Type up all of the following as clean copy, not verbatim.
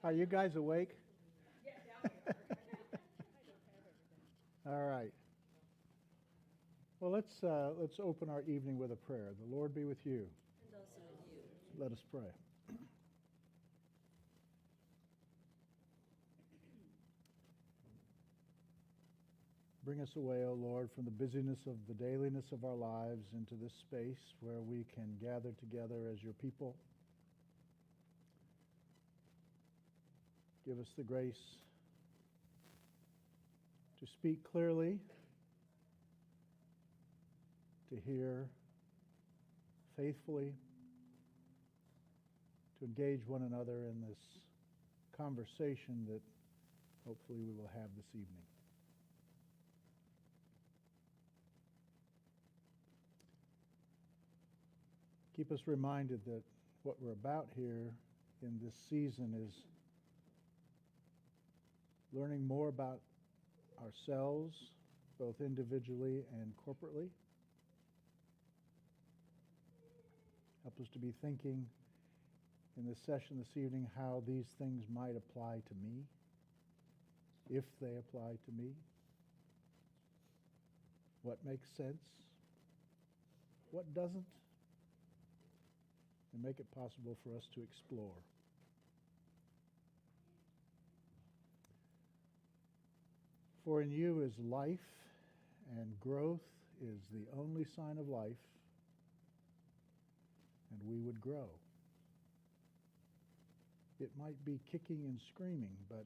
Are you guys awake? All right. Well, let's open our evening with a prayer. The Lord be with you. And also with you. Let us pray. Bring us away, O Lord, from the busyness of the dailiness of our lives into this space where we can gather together as your people. Give us the grace to speak clearly, to hear faithfully, to engage one another in this conversation that hopefully we will have this evening. Keep us reminded that what we're about here in this season is learning more about ourselves, both individually and corporately. Help us to be thinking in this session this evening how these things might apply to me, if they apply to me, what makes sense, what doesn't, and make it possible for us to explore. For in you is life, and growth is the only sign of life, and we would grow. It might be kicking and screaming, but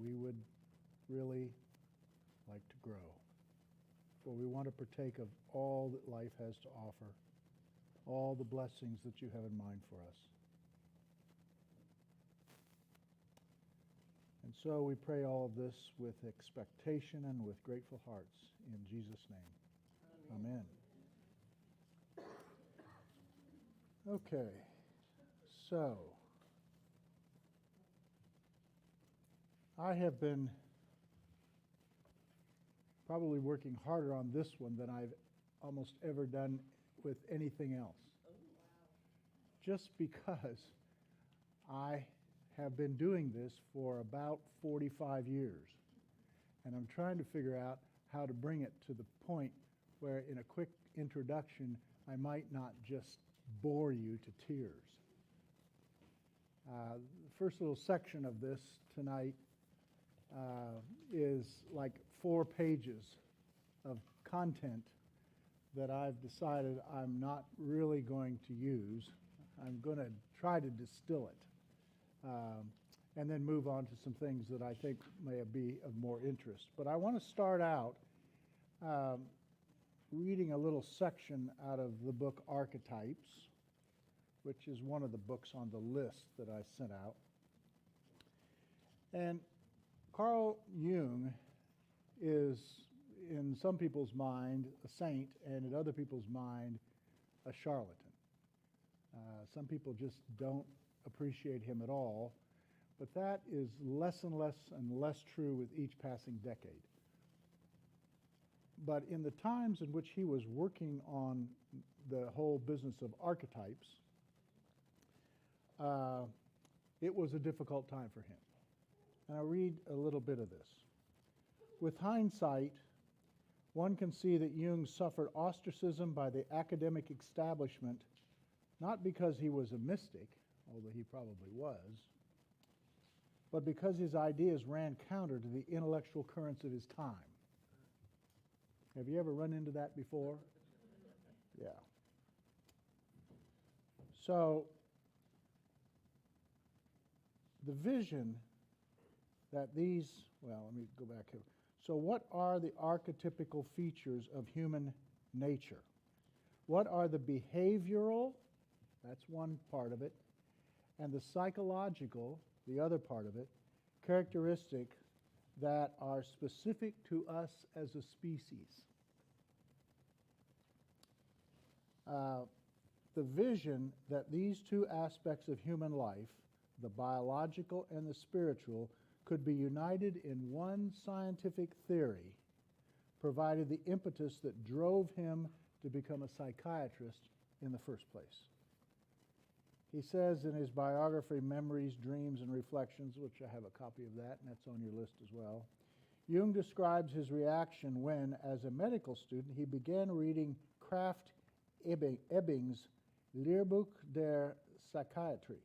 we would really like to grow. For we want to partake of all that life has to offer, all the blessings that you have in mind for us. And so we pray all of this with expectation and with grateful hearts in Jesus' name. Amen. Okay, so I have been probably working harder on this one than I've almost ever done with anything else. Oh, wow. Just because I have been doing this for about 45 years. And I'm trying to figure out how to bring it to the point where in a quick introduction, I might not just bore you to tears. The first little section of this tonight is like 4 pages of content that I've decided I'm not really going to use. I'm going to try to distill it and then move on to some things that I think may be of more interest. But I want to start out reading a little section out of the book Archetypes, which is one of the books on the list that I sent out. And Carl Jung is, in some people's mind, a saint, and in other people's mind, a charlatan. Some people just don't appreciate him at all, but that is less and less true with each passing decade. But in the times in which he was working on the whole business of archetypes, it was a difficult time for him. And I'll read a little bit of this. With hindsight, one can see that Jung suffered ostracism by the academic establishment, not because he was a mystic, although he probably was, but because his ideas ran counter to the intellectual currents of his time. Have you ever run into that before? Yeah. So, the vision that these, well, let me go back here. So what are the archetypical features of human nature? What are the behavioral, that's one part of it, and the psychological, the other part of it, characteristic that are specific to us as a species? The vision that these two aspects of human life, the biological and the spiritual, could be united in one scientific theory, provided the impetus that drove him to become a psychiatrist in the first place. He says in his biography, Memories, Dreams, and Reflections, which I have a copy of that, and that's on your list as well, Jung describes his reaction when, as a medical student, he began reading Krafft Ebing's Lehrbuch der Psychiatrie.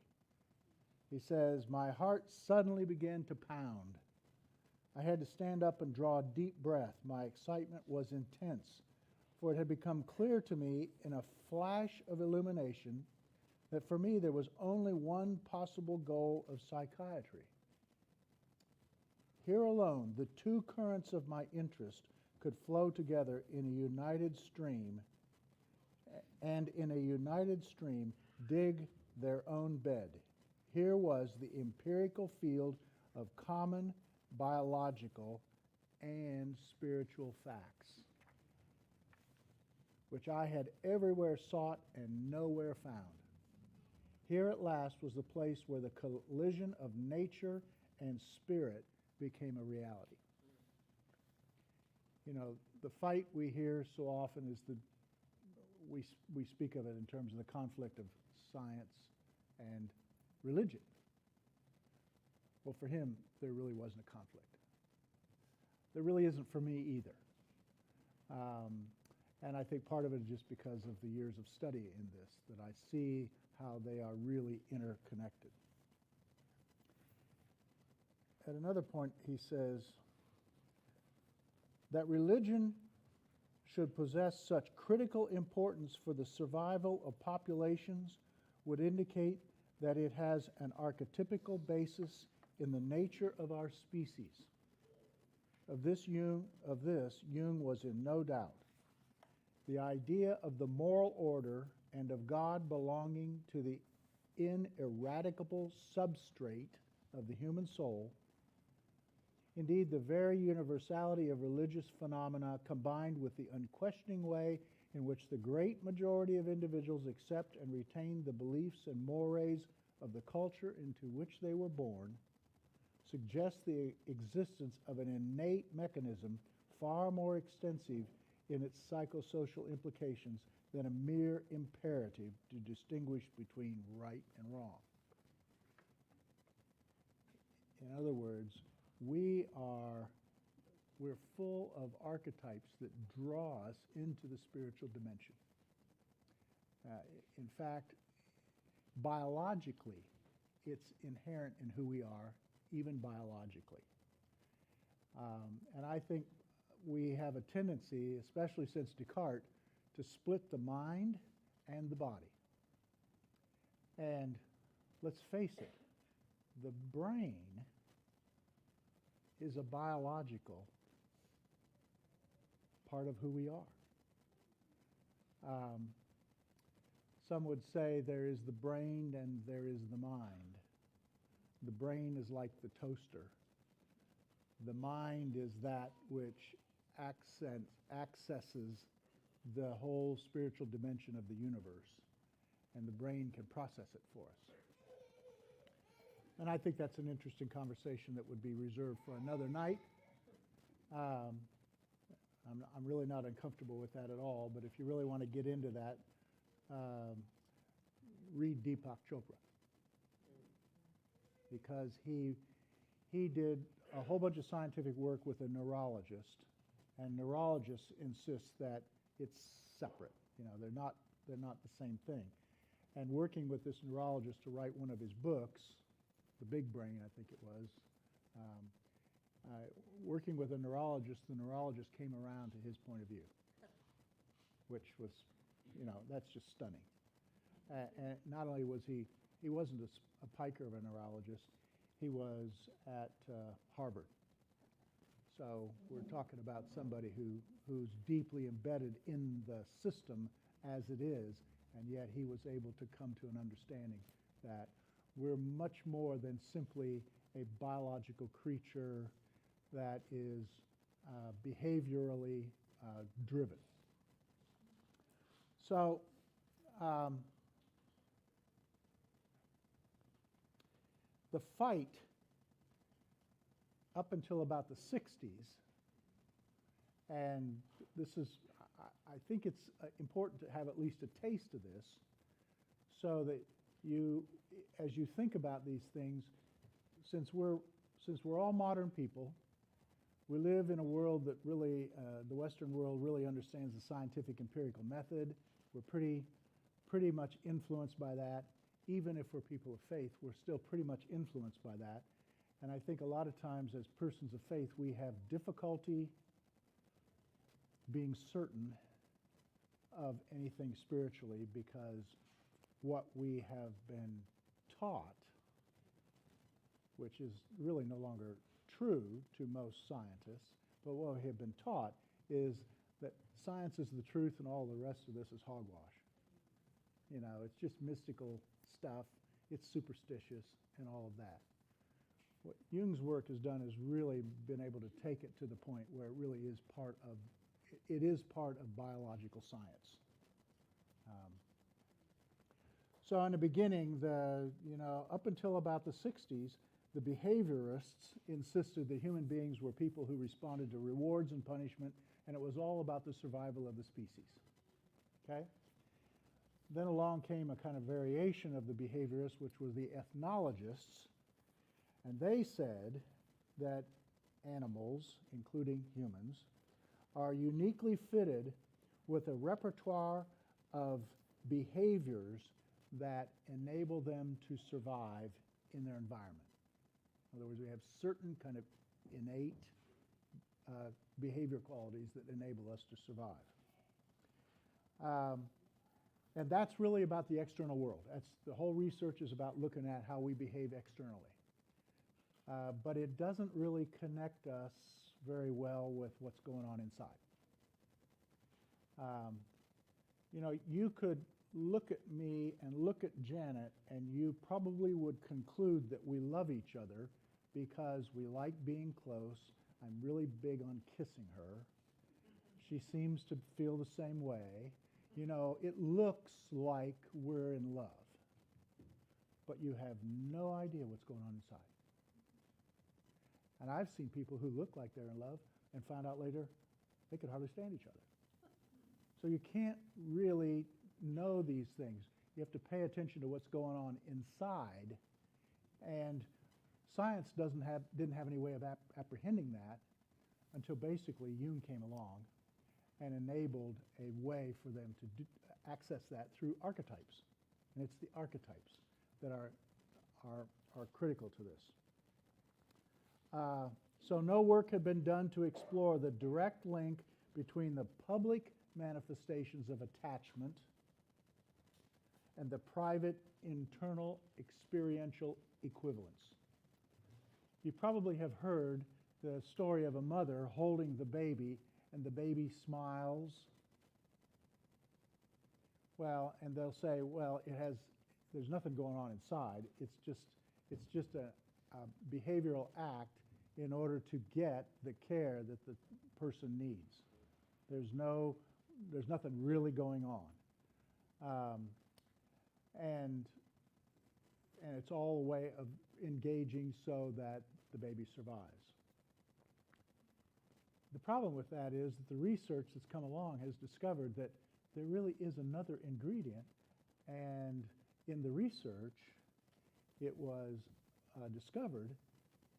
He says, "My heart suddenly began to pound. I had to stand up and draw a deep breath. My excitement was intense, for it had become clear to me in a flash of illumination that for me there was only one possible goal of psychiatry. Here alone, the two currents of my interest could flow together in a united stream, and in a united stream dig their own bed. Here was the empirical field of common biological and spiritual facts, which I had everywhere sought and nowhere found. Here at last was the place where the collision of nature and spirit became a reality." You know, the fight we hear so often is we speak of it in terms of the conflict of science and religion. Well, for him, there really wasn't a conflict. There really isn't for me either. And I think part of it is just because of the years of study in this, that I see how they are really interconnected. At another point, he says that religion should possess such critical importance for the survival of populations would indicate that it has an archetypical basis in the nature of our species. Of this, Jung was in no doubt. The idea of the moral order and of God belonging to the ineradicable substrate of the human soul, indeed the very universality of religious phenomena combined with the unquestioning way in which the great majority of individuals accept and retain the beliefs and mores of the culture into which they were born, suggests the existence of an innate mechanism far more extensive in its psychosocial implications than a mere imperative to distinguish between right and wrong. In other words, we're full of archetypes that draw us into the spiritual dimension. In fact, biologically, it's inherent in who we are, even biologically. And I think we have a tendency, especially since Descartes, to split the mind and the body. And let's face it, the brain is a biological part of who we are. Some would say there is the brain and there is the mind. The brain is like the toaster. The mind is that which accesses the whole spiritual dimension of the universe, and the brain can process it for us. And I think that's an interesting conversation that would be reserved for another night. I'm really not uncomfortable with that at all, but if you really want to get into that, read Deepak Chopra, because he did a whole bunch of scientific work with a neurologist, and neurologists insist that it's separate. You know, they're not the same thing. And working with this neurologist to write one of his books, The Big Brain, I think it was, working with a neurologist, the neurologist came around to his point of view, which was, you know, that's just stunning. And not only was he wasn't a piker of a neurologist, he was at Harvard. So we're talking about somebody who's deeply embedded in the system as it is, and yet he was able to come to an understanding that we're much more than simply a biological creature that is behaviorally driven. So the fight up until about the 60s, and this is, I think it's important to have at least a taste of this, so that you, as you think about these things, since we're all modern people, we live in a world that really, the Western world really understands the scientific empirical method. We're pretty much influenced by that. Even if we're people of faith, we're still pretty much influenced by that. And I think a lot of times as persons of faith, we have difficulty being certain of anything spiritually because what we have been taught, which is really no longer true to most scientists, but what we have been taught is that science is the truth and all the rest of this is hogwash. You know, it's just mystical stuff, it's superstitious and all of that. What Jung's work has done is really been able to take it to the point where it really is part of biological science. So in the beginning, up until about the 60s, the behaviorists insisted that human beings were people who responded to rewards and punishment, and it was all about the survival of the species. Okay? Then along came a kind of variation of the behaviorists, which was the ethnologists, and they said that animals, including humans, are uniquely fitted with a repertoire of behaviors that enable them to survive in their environment. In other words, we have certain kind of innate behavior qualities that enable us to survive. And that's really about the external world. The whole research is about looking at how we behave externally. But it doesn't really connect us very well with what's going on inside. You could look at me and look at Janet, and you probably would conclude that we love each other because we like being close. I'm really big on kissing her. She seems to feel the same way. You know, it looks like we're in love, but you have no idea what's going on inside. And I've seen people who look like they're in love and found out later they could hardly stand each other. So you can't really know these things. You have to pay attention to what's going on inside, and science didn't have any way of apprehending that until basically Jung came along and enabled a way for them to access that through archetypes. And it's the archetypes that are critical to this. So no work had been done to explore the direct link between the public manifestations of attachment and the private internal experiential equivalence. You probably have heard the story of a mother holding the baby and the baby smiles. Well, and they'll say, well, there's nothing going on inside. It's just a behavioral act in order to get the care that the person needs. There's nothing really going on. And it's all a way of engaging so that the baby survives. The problem with that is that the research that's come along has discovered that there really is another ingredient, and in the research it was discovered,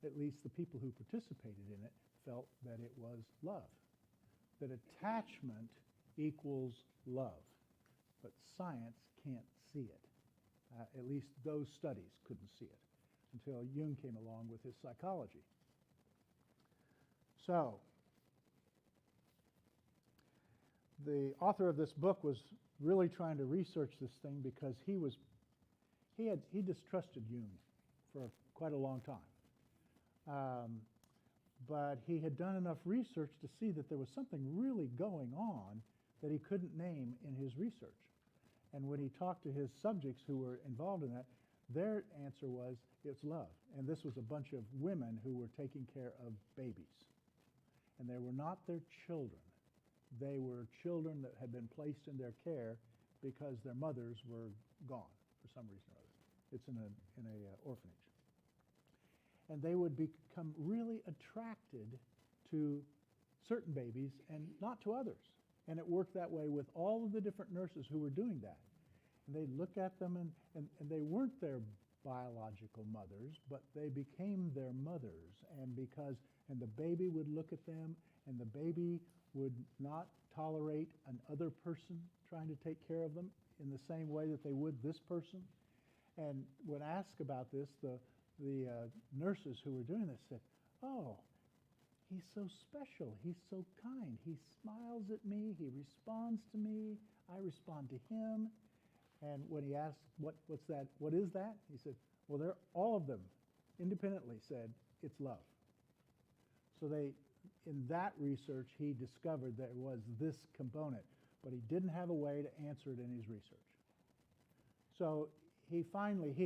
at least the people who participated in it felt that it was love. That attachment equals love, but science can't see it. At least those studies couldn't see it until Jung came along with his psychology. So, the author of this book was really trying to research this thing because he distrusted Jung for quite a long time. But he had done enough research to see that there was something really going on that he couldn't name in his research. And when he talked to his subjects who were involved in that, their answer was, it's love. And this was a bunch of women who were taking care of babies. And they were not their children. They were children that had been placed in their care because their mothers were gone for some reason or other. It's in a orphanage. And they would become really attracted to certain babies and not to others. And it worked that way with all of the different nurses who were doing that. And they'd look at them, and they weren't their biological mothers, but they became their mothers. And the baby would look at them, and the baby would not tolerate another person trying to take care of them in the same way that they would this person. And when asked about this, the nurses who were doing this said, "Oh, he's so special. He's so kind. He smiles at me. He responds to me. I respond to him." And when he asked, "What's that? What is that?" He said, "Well, all of them independently said it's love." So in that research, he discovered there was this component, but he didn't have a way to answer it in his research. So he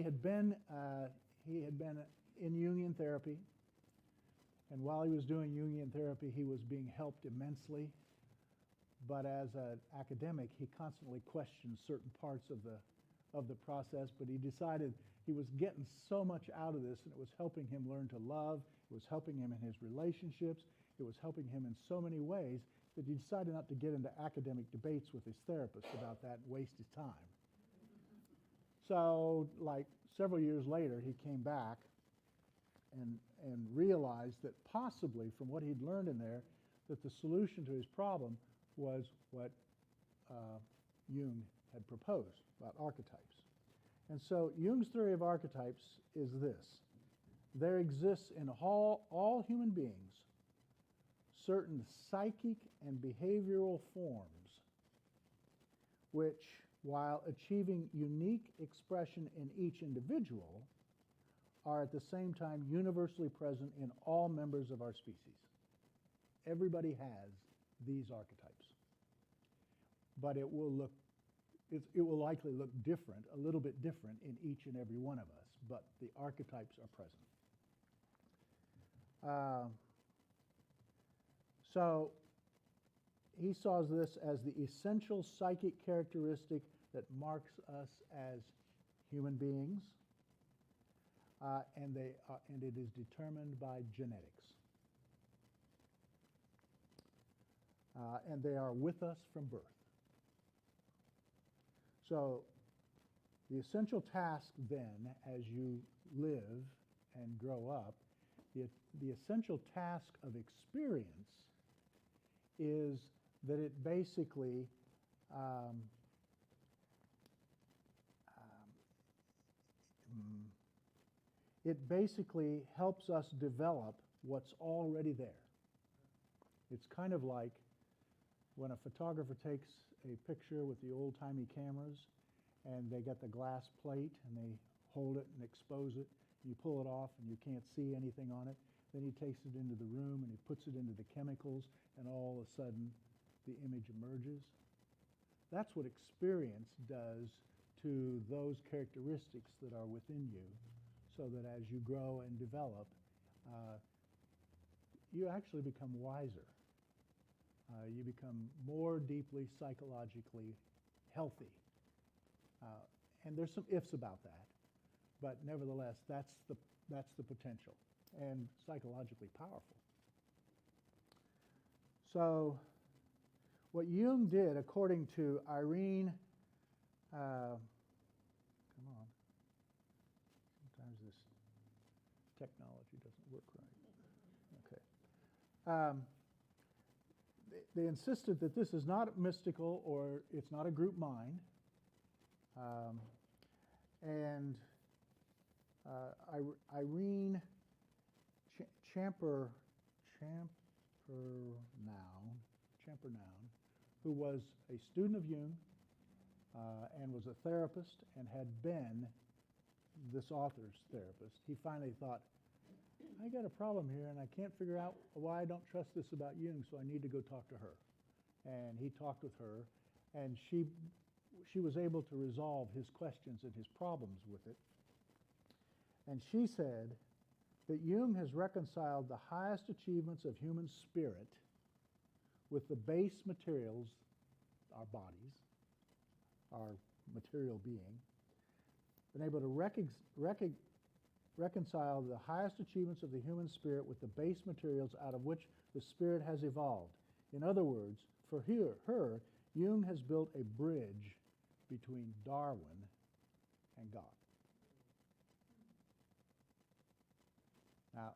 had been in Jungian therapy, and while he was doing Jungian therapy, he was being helped immensely. But as an academic, he constantly questioned certain parts of the process, but he decided he was getting so much out of this, and it was helping him learn to love, it was helping him in his relationships, it was helping him in so many ways that he decided not to get into academic debates with his therapist about that and waste his time. So, like several years later, he came back and realized that possibly from what he'd learned in there, that the solution to his problem was what Jung had proposed about archetypes. And so Jung's theory of archetypes is this: there exists in all human beings certain psychic and behavioral forms which, while achieving unique expression in each individual, are at the same time universally present in all members of our species. Everybody has these archetypes, but it will likely look different, a little bit different in each and every one of us, but the archetypes are present. So he saw this as the essential psychic characteristic that marks us as human beings, and it is determined by genetics. And they are with us from birth. So the essential task then, as you live and grow up, the essential task of experience is that it basically helps us develop what's already there. It's kind of like when a photographer takes a picture with the old-timey cameras and they get the glass plate and they hold it and expose it. You pull it off and you can't see anything on it. Then he takes it into the room and he puts it into the chemicals, and all of a sudden the image emerges. That's what experience does to those characteristics that are within you, so that as you grow and develop, you actually become wiser. You become more deeply psychologically healthy. And there's some ifs about that, but nevertheless, that's the potential, and psychologically powerful. So what Jung did, according to Irene, come on, sometimes this technology doesn't work right. Okay. They insisted that this is not mystical, or it's not a group mind. Irene Champernoun, who was a student of Jung and was a therapist and had been this author's therapist, he finally thought, I got a problem here and I can't figure out why I don't trust this about Jung, so I need to go talk to her. And he talked with her, and she was able to resolve his questions and his problems with it. And she said that Jung has reconciled the highest achievements of human spirit with the base materials, our bodies, our material being, been able to reconcile the highest achievements of the human spirit with the base materials out of which the spirit has evolved. In other words, for her, Jung has built a bridge between Darwin and God. Now,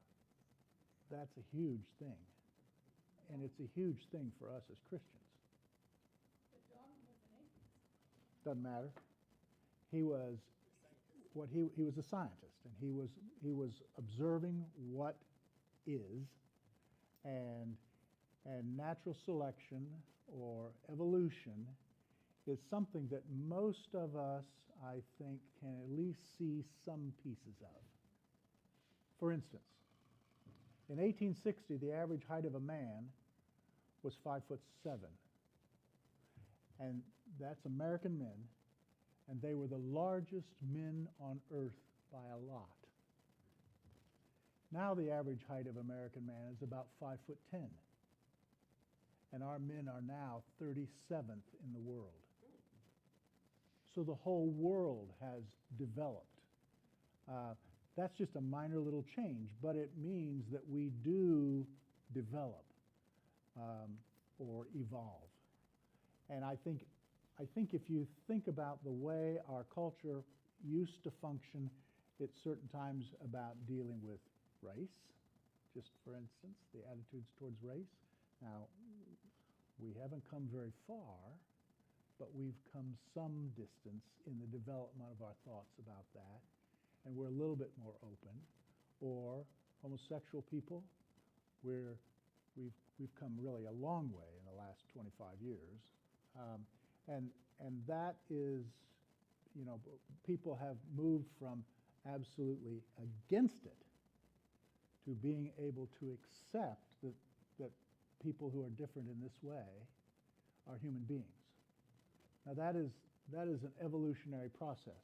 that's a huge thing. And it's a huge thing for us as Christians. But Darwin was an atheist. Doesn't matter. He was he was a scientist, and he was observing what is, and natural selection or evolution is something that most of us, I think, can at least see some pieces of. For instance, in 1860, the average height of a man was 5'7", and that's American men, and they were the largest men on earth by a lot. Now the average height of American man is about 5'10", and our men are now 37th in the world. So the whole world has developed. That's just a minor little change, but it means that we do develop or evolve. And I think if you think about the way our culture used to function at certain times about dealing with race, just for instance, the attitudes towards race. Now, we haven't come very far, but we've come some distance in the development of our thoughts about that, and we're a little bit more open. Or homosexual people, we've come really a long way in the last 25 years. And that is, you know, people have moved from absolutely against it to being able to accept that people who are different in this way are human beings. Now that is an evolutionary process.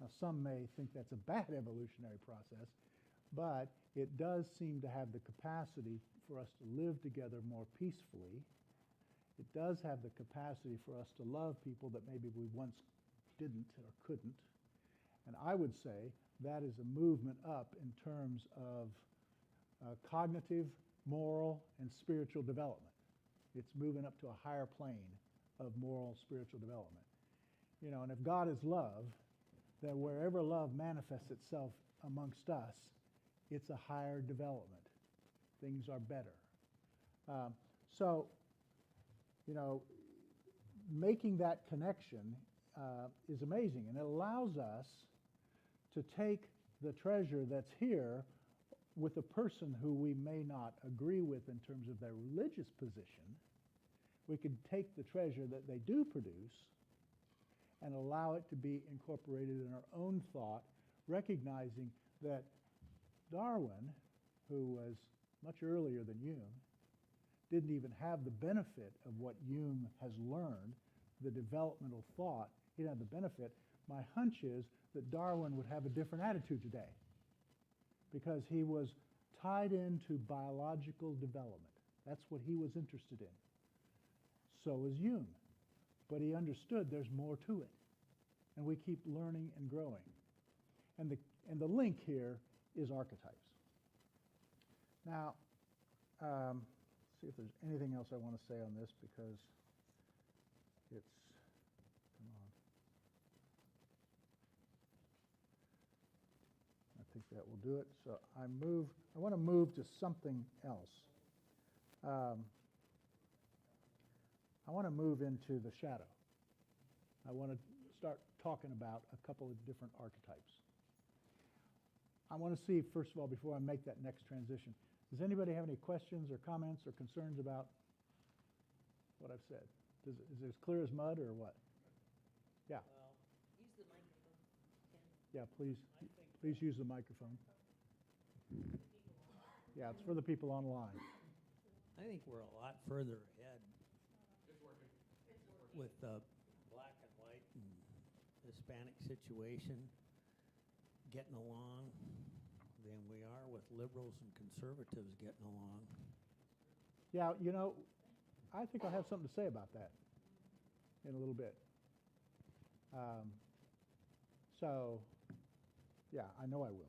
Now some may think that's a bad evolutionary process, but it does seem to have the capacity for us to live together more peacefully. It does have the capacity for us to love people that maybe we once didn't or couldn't. And I would say that is a movement up in terms of cognitive, moral, and spiritual development. It's moving up to a higher plane of moral, spiritual development. You know, and if God is love, then wherever love manifests itself amongst us, it's a higher development. Things are better. So, you know, making that connection is amazing, and it allows us to take the treasure that's here with a person who we may not agree with in terms of their religious position. We could take the treasure that they do produce and allow it to be incorporated in our own thought, recognizing that Darwin, who was much earlier than Jung, didn't even have the benefit of what Jung has learned, the developmental thought. He didn't have the benefit. My hunch is that Darwin would have a different attitude today because he was tied into biological development. That's what he was interested in. So was Jung. But he understood there's more to it. And we keep learning and growing. And the link here is archetypes. Now, see if there's anything else I want to say on this, because it's, come on. I think that will do it. So I want to move to something else. I want to move into the shadow. I want to start talking about a couple of different archetypes. I want to see, first of all, before I make that next transition, does anybody have any questions or comments or concerns about what I've said? Is it as clear as mud or what? Yeah. Use the microphone, Ken. Yeah, please use the microphone. Yeah, it's for the people online. I think we're a lot further ahead with the black and white and Hispanic situation getting along than we are with liberals and conservatives getting along. Yeah, you know, I think I'll have something to say about that in a little bit. So, yeah, I know I will.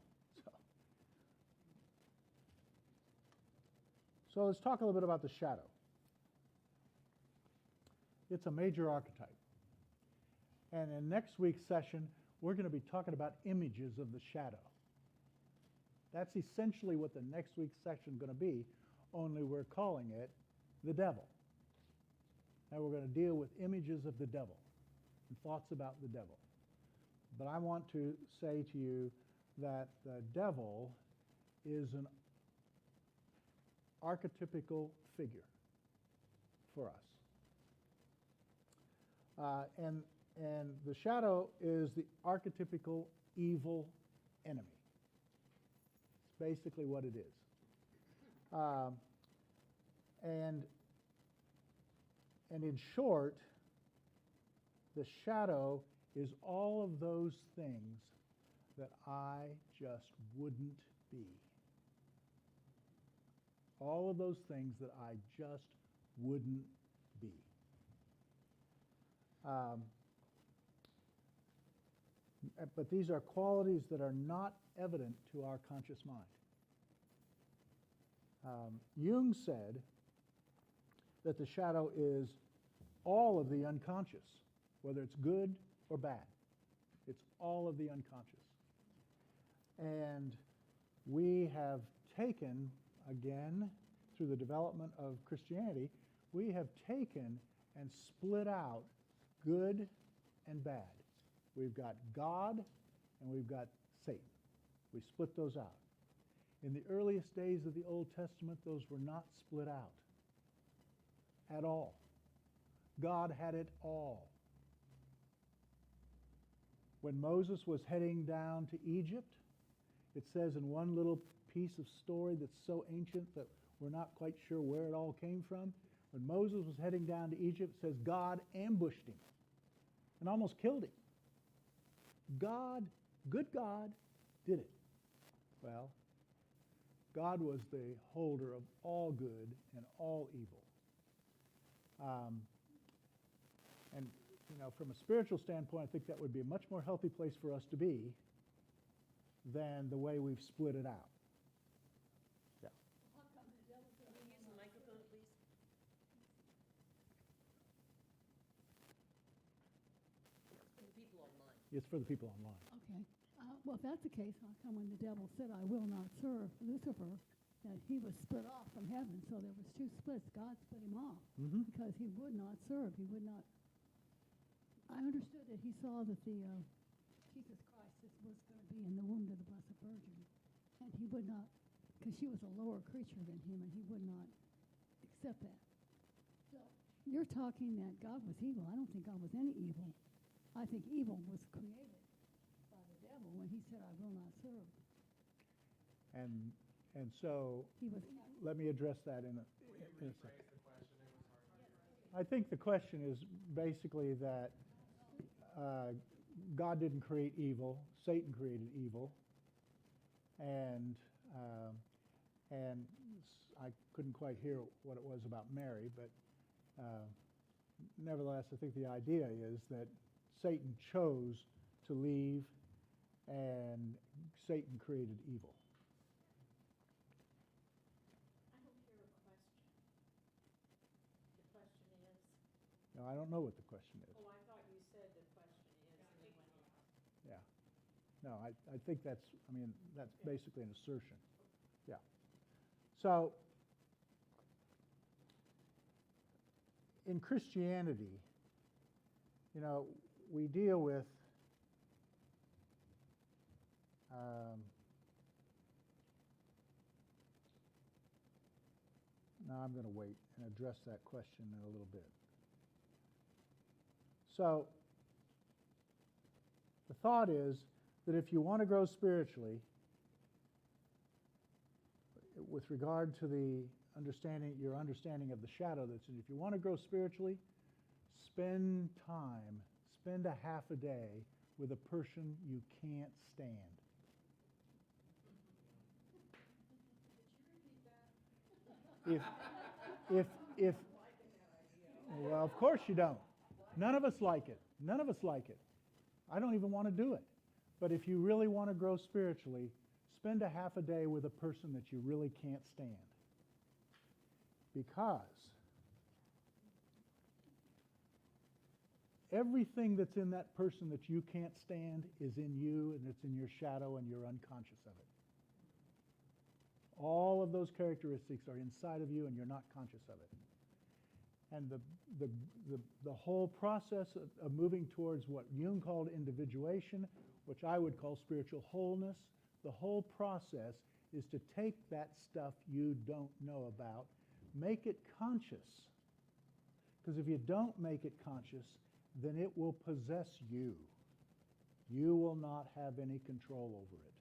So let's talk a little bit about the shadow. It's a major archetype. And in next week's session, we're going to be talking about images of the shadow. That's essentially what the next week's session is going to be, only we're calling it the devil. And we're going to deal with images of the devil and thoughts about the devil. But I want to say to you that the devil is an archetypical figure for us. And the shadow is the archetypical evil enemy. It's basically what it is. And in short, the shadow is all of those things that I just wouldn't be. All of those things that I just wouldn't be. But these are qualities that are not evident to our conscious mind. Jung said that the shadow is all of the unconscious, whether it's good or bad. It's all of the unconscious. And we have taken, again, through the development of Christianity, we have taken and split out good and bad. We've got God and we've got Satan. We split those out. In the earliest days of the Old Testament, those were not split out at all. God had it all. When Moses was heading down to Egypt, it says in one little piece of story that's so ancient that we're not quite sure where it all came from. When Moses was heading down to Egypt, it says God ambushed him and almost killed him. God, good God, did it. Well, God was the holder of all good and all evil. And, you know, from a spiritual standpoint, I think that would be a much more healthy place for us to be than the way we've split it out. Yeah. How come the devil said, Can you use the microphone, please? For the people online. It's for the people online. okay. Well, if that's the case, how come when the devil said, I will not serve Lucifer, that he was split off from heaven? So there was two splits. God split him off because he would not serve. He would not. I understood that he saw that the Jesus Christ was going to be in the womb of the Blessed Virgin. And he would not, because she was a lower creature than him, and he would not accept that. So you're talking that God was evil. I don't think God was any evil. I think evil was created by the devil when he said, I will not serve. And so He was let me address that in a second. The question, it was hard. I think the question is basically that God didn't create evil. Satan created evil. And I couldn't quite hear what it was about Mary, but nevertheless, I think the idea is that Satan chose to leave and Satan created evil. I don't hear a question. The question is, Now, I don't know what the question is. oh, I thought you said the question is, and then went on. Yeah. No, I think that's basically an assertion. Yeah. So, in Christianity, you know, we deal with now I'm going to wait and address that question in a little bit. So, the thought is that if you want to grow spiritually, with regard to your understanding of the shadow that's in you, if you want to grow spiritually, spend a half a day with a person you can't stand. If well, of course you don't. None of us like it. None of us like it. I don't even want to do it. But if you really want to grow spiritually, spend a half a day with a person that you really can't stand. Because everything that's in that person that you can't stand is in you, and it's in your shadow, and you're unconscious of it. All of those characteristics are inside of you, and you're not conscious of it. And the whole process of moving towards what Jung called individuation, which I would call spiritual wholeness, the whole process is to take that stuff you don't know about, make it conscious. Because if you don't make it conscious, then it will possess you. You will not have any control over it.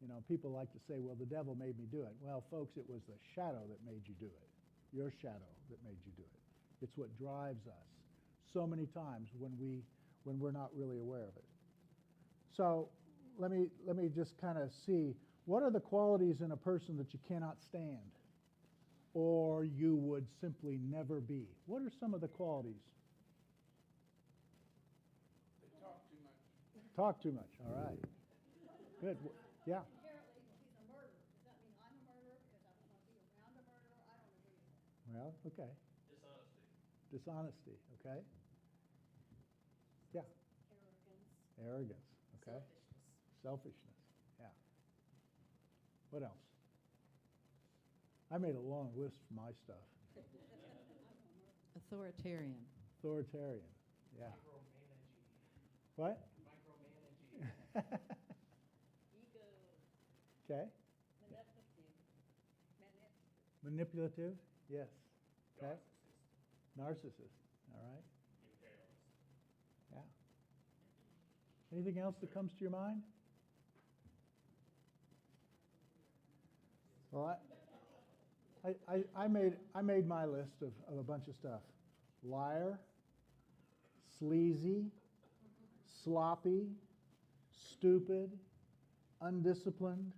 You know, people like to say, well, the devil made me do it. Well, folks, it was the shadow that made you do it. Your shadow that made you do it. It's what drives us so many times when we're not really aware of it. So let me just kind of see, what are the qualities in a person that you cannot stand or you would simply never be? What are some of the qualities? They talk too much. Talk too much. All right. Good. Yeah. Apparently, he's a murderer. Does that mean I'm a murderer because I don't want to be around a murderer? I don't agree with that. Well, okay. Dishonesty. Dishonesty. Okay. Yeah. Arrogance. Arrogance. Okay. Selfishness. Selfishness. Yeah. What else? I made a long list for my stuff. Authoritarian. Authoritarian. Yeah. Micromanaging. What? Micromanaging. Ego. Okay. Manipulative. Manipulative. Yes. Okay. Narcissist. All right. Imperialist. Yeah. Anything else that comes to your mind? Well, I made my list of a bunch of stuff. Liar, sleazy, sloppy, stupid, undisciplined,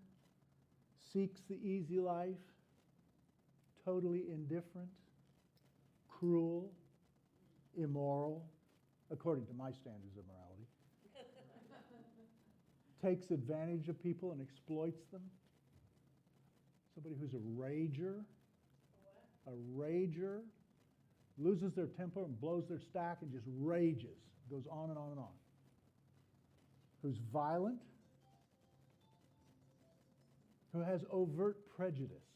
seeks the easy life, totally indifferent, cruel, immoral, according to my standards of morality, takes advantage of people and exploits them. Somebody who's a rager, loses their temper and blows their stack and just rages, goes on and on and on. Who's violent, who has overt prejudice.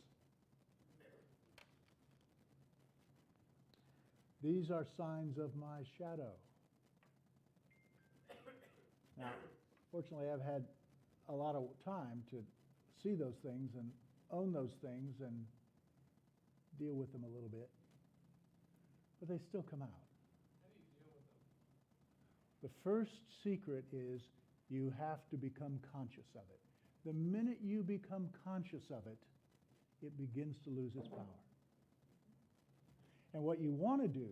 These are signs of my shadow. Now, fortunately, I've had a lot of time to see those things and own those things and deal with them a little bit. But they still come out. How do you deal with them? The first secret is you have to become conscious of it. The minute you become conscious of it, it begins to lose its power. And what you want to do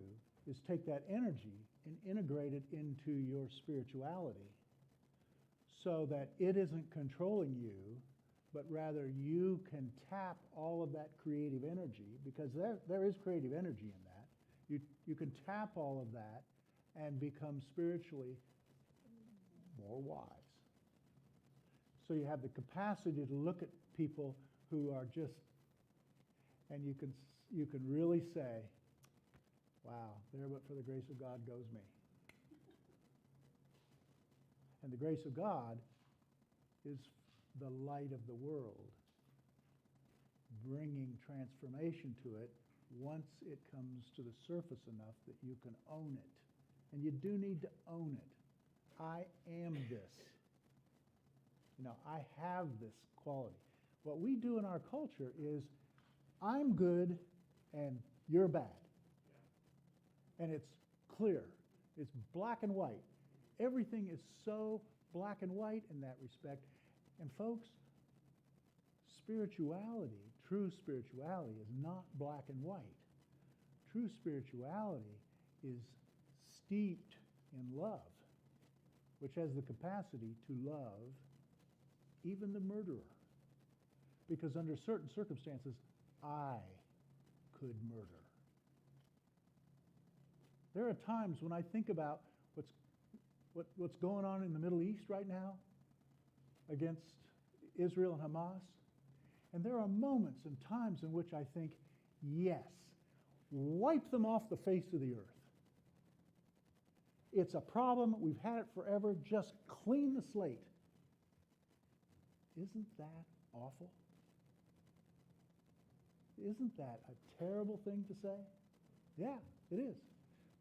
is take that energy and integrate it into your spirituality so that it isn't controlling you, but rather you can tap all of that creative energy, because there is creative energy in that. You can tap all of that and become spiritually more wise. So you have the capacity to look at people who are just, and you can really say, wow, there but for the grace of God goes me. And the grace of God is the light of the world, bringing transformation to it once it comes to the surface enough that you can own it. And you do need to own it. I am this. You know, I have this quality. What we do in our culture is, I'm good and you're bad. And it's clear. It's black and white. Everything is so black and white in that respect. And folks, spirituality, true spirituality, is not black and white. True spirituality is steeped in love, which has the capacity to love even the murderer. Because under certain circumstances, I could murder. There are times when I think about what's going on in the Middle East right now against Israel and Hamas, and there are moments and times in which I think, yes, wipe them off the face of the earth. It's a problem. We've had it forever. Just clean the slate. Isn't that awful? Isn't that a terrible thing to say? Yeah, it is.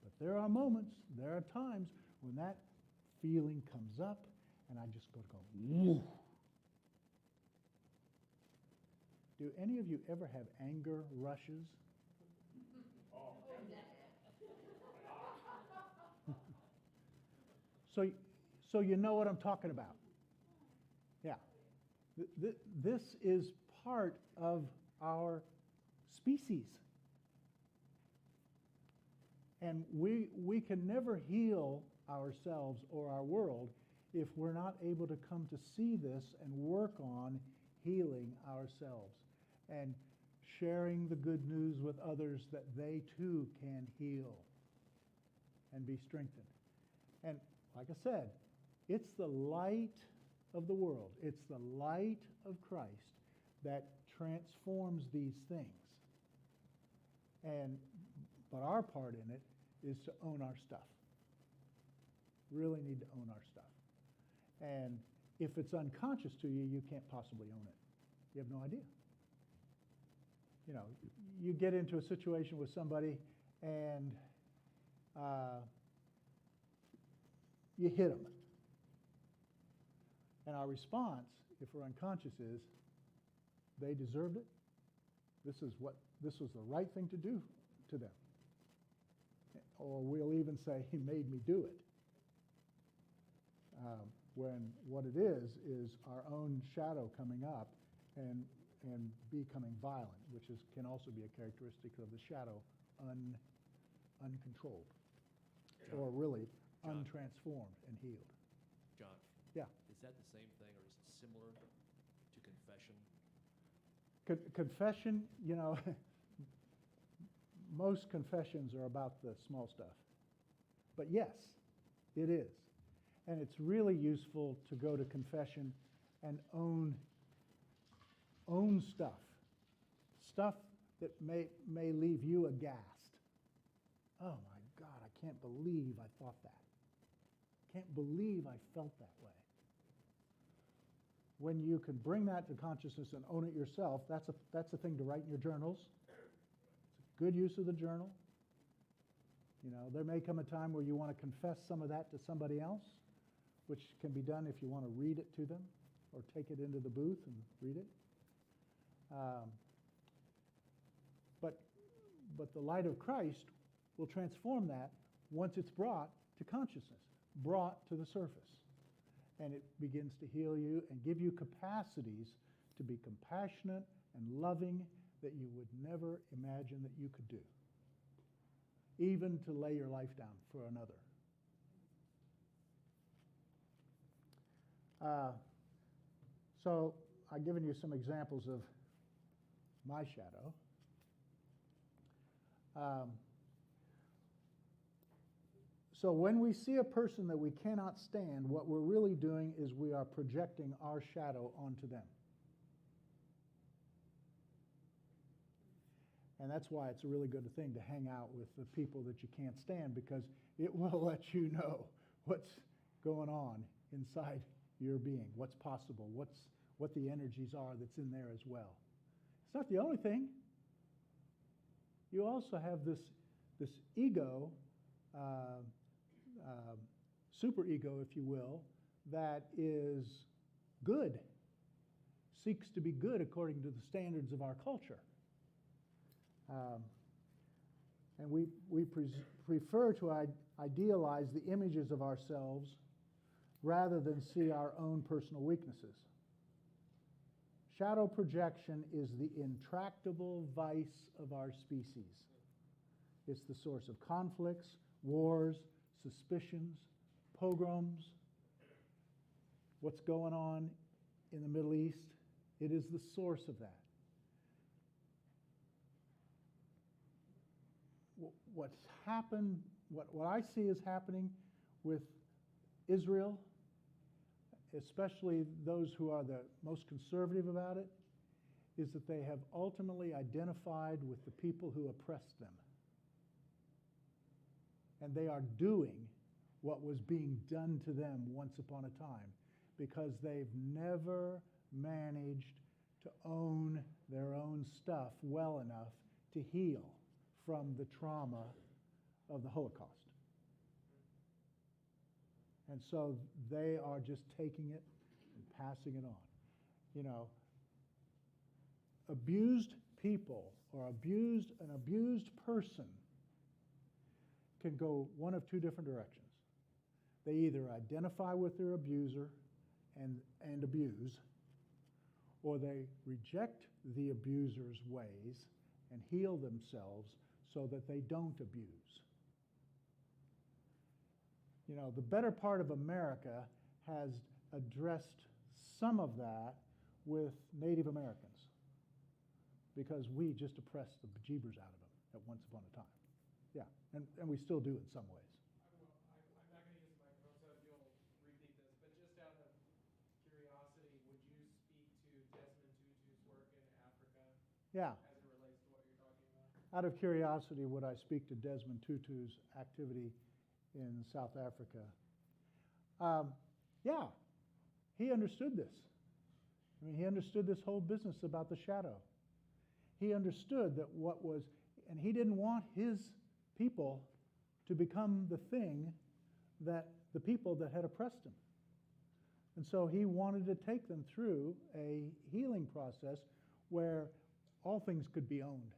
But there are moments, there are times when that feeling comes up and I just go, woo. Do any of you ever have anger rushes? So you know what I'm talking about. Yeah. This is part of our species. And we can never heal ourselves or our world if we're not able to come to see this and work on healing ourselves and sharing the good news with others that they too can heal and be strengthened. And like I said, it's the light of the world. It's the light of Christ that transforms these things. But our part in it is to own our stuff. Really need to own our stuff. And if it's unconscious to you, you can't possibly own it. You have no idea. You know, you get into a situation with somebody and you hit them. And our response, if we're unconscious, is they deserved it. This was the right thing to do to them. Or we'll even say, he made me do it. When what it is our own shadow coming up and becoming violent, which can also be a characteristic of the shadow, uncontrolled, John. or really John. untransformed and healed. John, Yeah. is that the same thing, or is it similar to confession? Confession, you know, most confessions are about the small stuff. But yes, it is. And it's really useful to go to confession and own stuff that may leave you aghast. Oh my God, I can't believe I thought that. Can't believe I felt that way. When you can bring that to consciousness and own it yourself, that's a thing to write in your journals. It's a good use of the journal. You know, there may come a time where you want to confess some of that to somebody else, which can be done if you want to read it to them or take it into the booth and read it. But the light of Christ will transform that once it's brought to consciousness, brought to the surface. And it begins to heal you and give you capacities to be compassionate and loving that you would never imagine that you could do, even to lay your life down for another. So I've given you some examples of my shadow. So when we see a person that we cannot stand, what we're really doing is we are projecting our shadow onto them. And that's why it's a really good thing to hang out with the people that you can't stand, because it will let you know what's going on inside your being, what's possible, what the energies are that's in there as well. It's not the only thing. You also have this ego, superego, if you will, that is good, seeks to be good according to the standards of our culture. And we prefer to idealize the images of ourselves rather than see our own personal weaknesses. Shadow projection is the intractable vice of our species. It's the source of conflicts, wars, suspicions, pogroms, what's going on in the Middle East. It is the source of that. What's happened, what I see is happening with Israel, especially those who are the most conservative about it, is that they have ultimately identified with the people who oppressed them. And they are doing what was being done to them once upon a time, because they've never managed to own their own stuff well enough to heal from the trauma of the Holocaust. And so they are just taking it and passing it on. You know, abused people or an abused person can go one of two different directions. They either identify with their abuser and abuse, or they reject the abuser's ways and heal themselves so that they don't abuse. You know, the better part of America has addressed some of that with Native Americans, because we just oppressed the bejeebers out of them at once upon a time. Yeah, and we still do in some ways. I'm not going to use the microphone, so if you'll repeat this, but just out of curiosity, would you speak to Desmond Tutu's work in Africa Yeah. as it relates to what you're talking about? Out of curiosity, would I speak to Desmond Tutu's activity in South Africa? Yeah, he understood this. I mean, he understood this whole business about the shadow. He understood that and he didn't want his people to become the thing that the people that had oppressed him. And so he wanted to take them through a healing process where all things could be owned.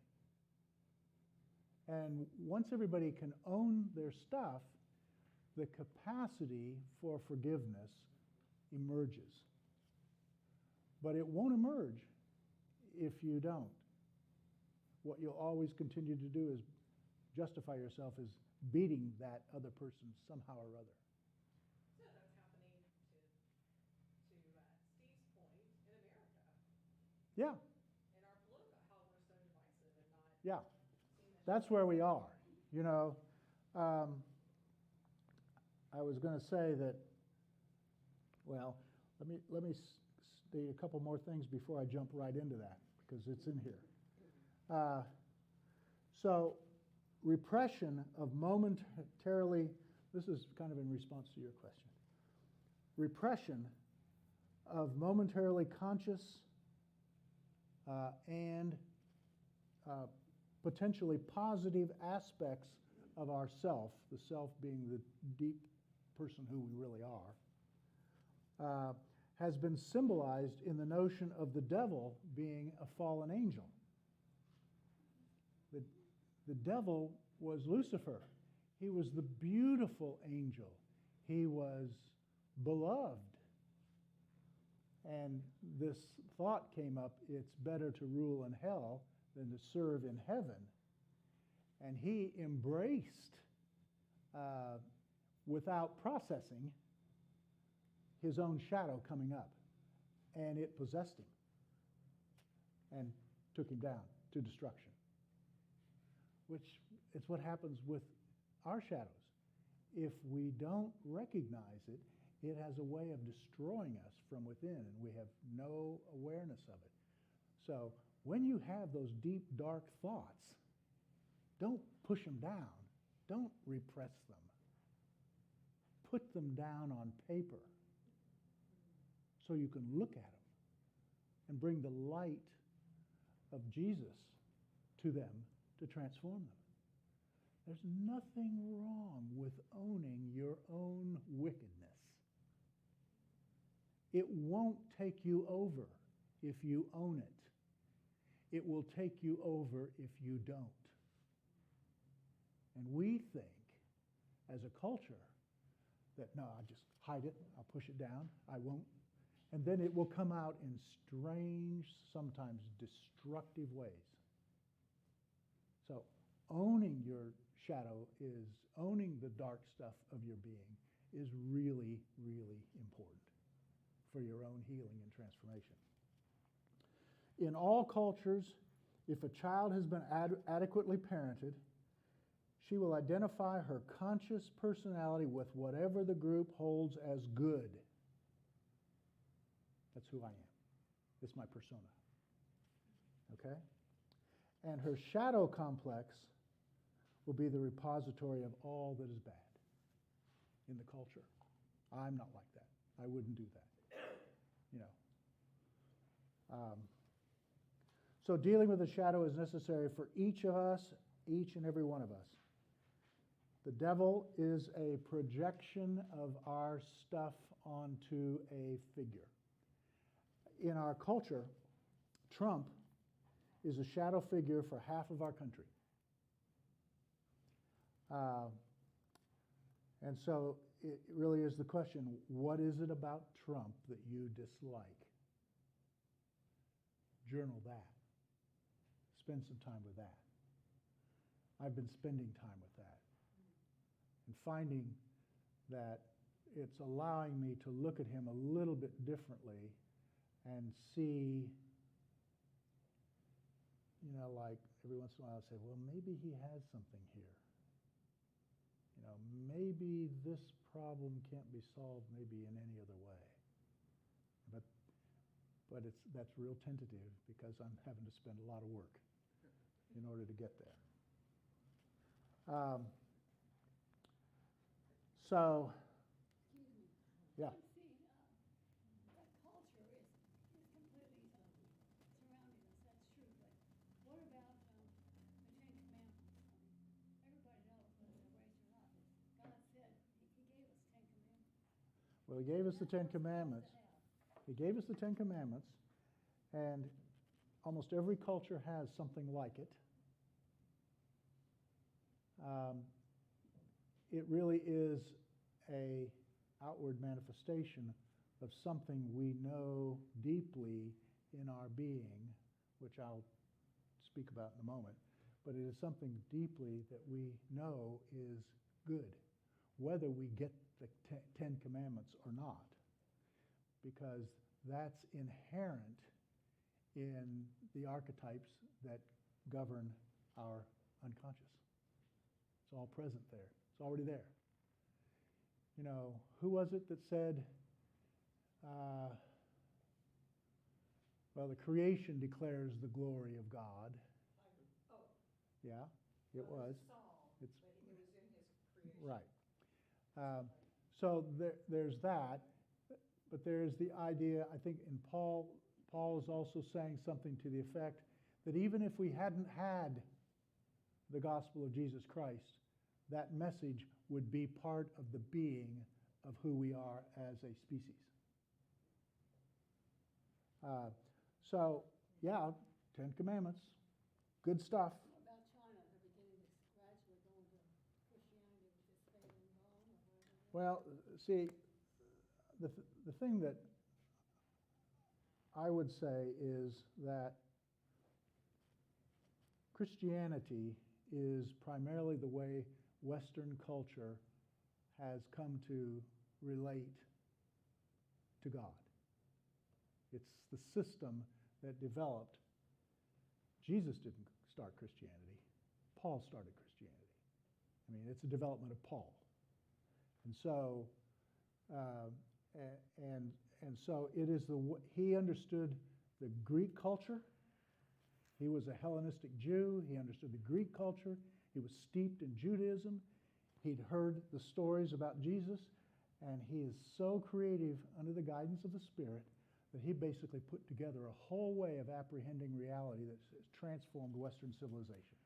And once everybody can own their stuff, the capacity for forgiveness emerges. But it won't emerge if you don't. What you'll always continue to do is justify yourself as beating that other person somehow or other. So that's happening to Steve's point in America. Yeah, In our political, how we're so divisive and not yeah. seeing that. That's where we are. You know, I was going to say that, well, let me state a couple more things before I jump right into that, because it's in here. So repression of momentarily, this is kind of in response to your question, repression of momentarily conscious and potentially positive aspects of ourself, the self being the deep person who we really are, has been symbolized in the notion of the devil being a fallen angel. The devil was Lucifer. He was the beautiful angel. He was beloved. And this thought came up, it's better to rule in hell than to serve in heaven. And he embraced, without processing, his own shadow coming up. And it possessed him and took him down to destruction. Which is what happens with our shadows. If we don't recognize it, it has a way of destroying us from within, and we have no awareness of it. So when you have those deep, dark thoughts, don't push them down. Don't repress them. Put them down on paper so you can look at them and bring the light of Jesus to them to transform them. There's nothing wrong with owning your own wickedness. It won't take you over if you own it. It will take you over if you don't. And we think, as a culture, that no, I'll just hide it, I'll push it down, I won't. And then it will come out in strange, sometimes destructive ways. So owning your shadow owning the dark stuff of your being is really, really important for your own healing and transformation. In all cultures, if a child has been adequately parented, she will identify her conscious personality with whatever the group holds as good. That's who I am. It's my persona. Okay? And her shadow complex will be the repository of all that is bad. in the culture. I'm not like that. I wouldn't do that. So dealing with the shadow is necessary for each of us, each and every one of us. The devil is a projection of our stuff onto a figure. In our culture, Trump is a shadow figure for half of our country. And so it really is the question, what is it about Trump that you dislike? Journal that. Spend some time with that. I've been spending time with that and finding that it's allowing me to look at him a little bit differently and see, like every once in a while I say, well, maybe he has something here. Maybe this problem can't be solved maybe in any other way. But that's real tentative because I'm having to spend a lot of work in order to get there. So, Excuse me. yeah. See, that culture is completely surrounding us. That's true. But what about the Ten Commandments? Everybody knows whether they're raised or not. God said He gave us 10 commandments. Well, he gave us the That's Ten what we're supposed to Commandments. have. He gave us the Ten Commandments, and almost every culture has something like it. It really is a outward manifestation of something we know deeply in our being, which I'll speak about in a moment. But it is something deeply that we know is good, whether we get the Ten Commandments or not, because that's inherent in the archetypes that govern our unconscious. It's all present there. It's already there. Who was it that said, well, the creation declares the glory of God. Yeah, it was. Saul, It's but it was in his creation. right. So there's that, but there's the idea, I think in Paul is also saying something to the effect that even if we hadn't had the gospel of Jesus Christ, that message would be part of the being of who we are as a species. So, yeah, 10 Commandments, good stuff. What about China? They're beginning to gradually go into Christianity, which is Falun Gong or whatever. Well, see, the thing that I would say is that Christianity is primarily the way Western culture has come to relate to God. It's the system that developed. Jesus didn't start Christianity. Paul started Christianity. I mean, it's a development of Paul. And so, so it is he understood the Greek culture. He was a Hellenistic Jew. He understood the Greek culture. He was steeped in Judaism. He'd heard the stories about Jesus, and he is so creative under the guidance of the Spirit that he basically put together a whole way of apprehending reality that has transformed Western civilization.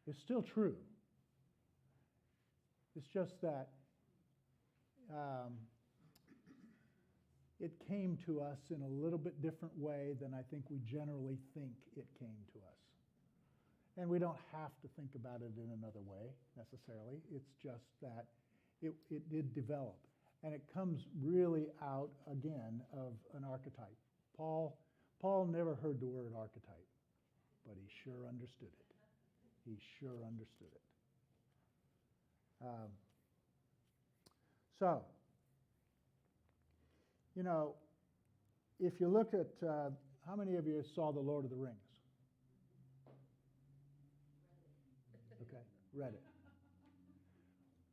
It's still true. It's just that it came to us in a little bit different way than I think we generally think it came to us. And we don't have to think about it in another way necessarily. It's just that it did develop. And it comes really out, again, of an archetype. Paul never heard the word archetype, but he sure understood it. He sure understood it. So, if you look at, how many of you saw The Lord of the Rings? Okay, read it.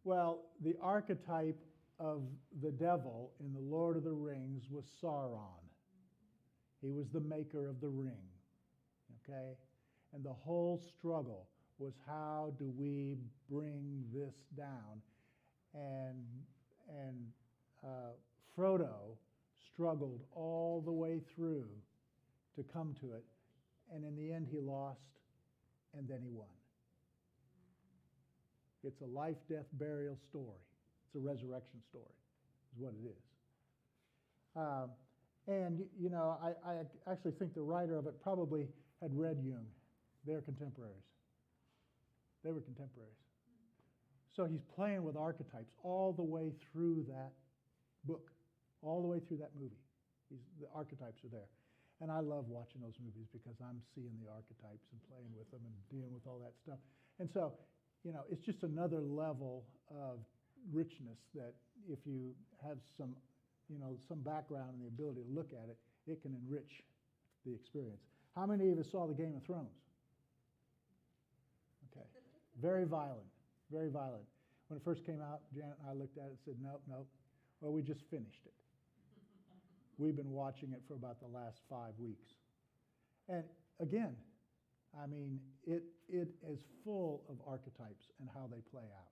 Well, the archetype of the devil in The Lord of the Rings was Sauron. He was the maker of the ring, okay? And the whole struggle was how do we bring this down? And Frodo struggled all the way through to come to it, and in the end he lost, and then he won. It's a life, death, burial story. It's a resurrection story, is what it is. And, you know, I actually think the writer of it probably had read Jung. They're contemporaries. They were contemporaries. So he's playing with archetypes all the way through that book, all the way through that movie. The archetypes are there. And I love watching those movies because I'm seeing the archetypes and playing with them and dealing with all that stuff. And so, you know, it's just another level of richness that if you have some, you know, some background and the ability to look at it, it can enrich the experience. How many of us saw the Game of Thrones? Okay. Very violent, very violent. When it first came out, Janet and I looked at it and said, nope, nope. Well, we just finished it. We've been watching it for about the last 5 weeks. And again, I mean, it is full of archetypes and how they play out.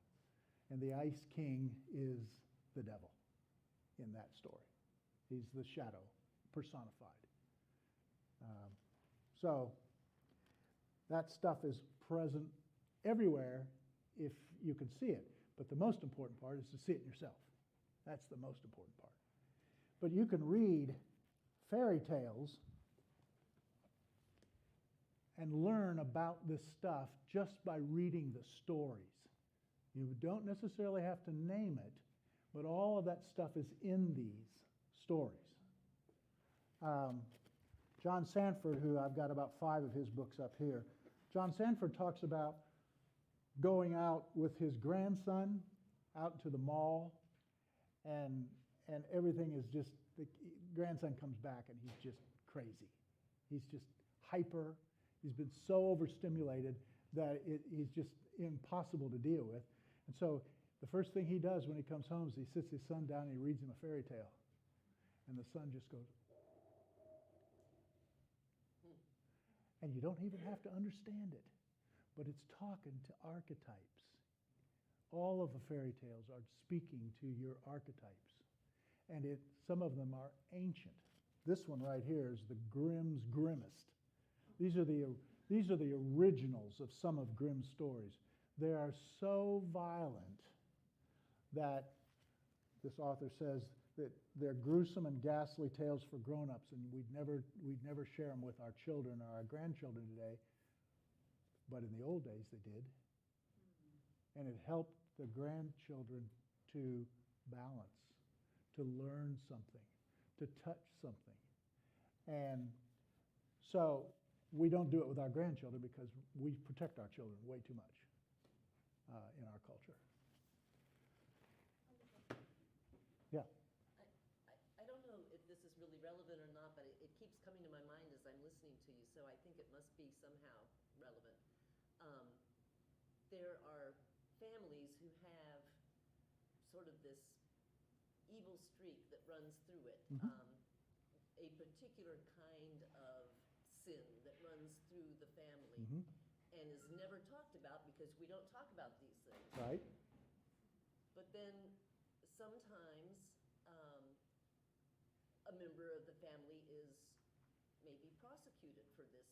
And the Ice King is the devil in that story. He's the shadow personified. So that stuff is present everywhere if you can see it. But the most important part is to see it in yourself. That's the most important part. But you can read fairy tales and learn about this stuff just by reading the stories. You don't necessarily have to name it, but all of that stuff is in these stories. John Sanford, who I've got about 5 of his books up here, John Sanford talks about going out with his grandson out to the mall, and everything is just, the grandson comes back and he's just crazy. He's just hyper. He's been so overstimulated that he's just impossible to deal with. And so the first thing he does when he comes home is he sits his son down and he reads him a fairy tale. And the son just goes, and you don't even have to understand it, but it's talking to archetypes. All of the fairy tales are speaking to your archetypes. And some of them are ancient. This one right here is the Grimm's Grimmest. These are the originals of some of Grimm's stories. They are so violent that this author says that they're gruesome and ghastly tales for grown-ups, and we'd never share them with our children or our grandchildren today. But in the old days, they did. And it helped the grandchildren to balance, to learn something, to touch something. And so we don't do it with our grandchildren because we protect our children way too much in our culture. Yeah. I don't know if this is really relevant or not, but it keeps coming to my mind as I'm listening to you, so I think it must be somehow relevant. There are families who have sort of this evil streak that runs through it, a particular kind of sin that runs through the family and is never talked about because we don't talk about these things. Right. But then sometimes a member of the family is maybe prosecuted for this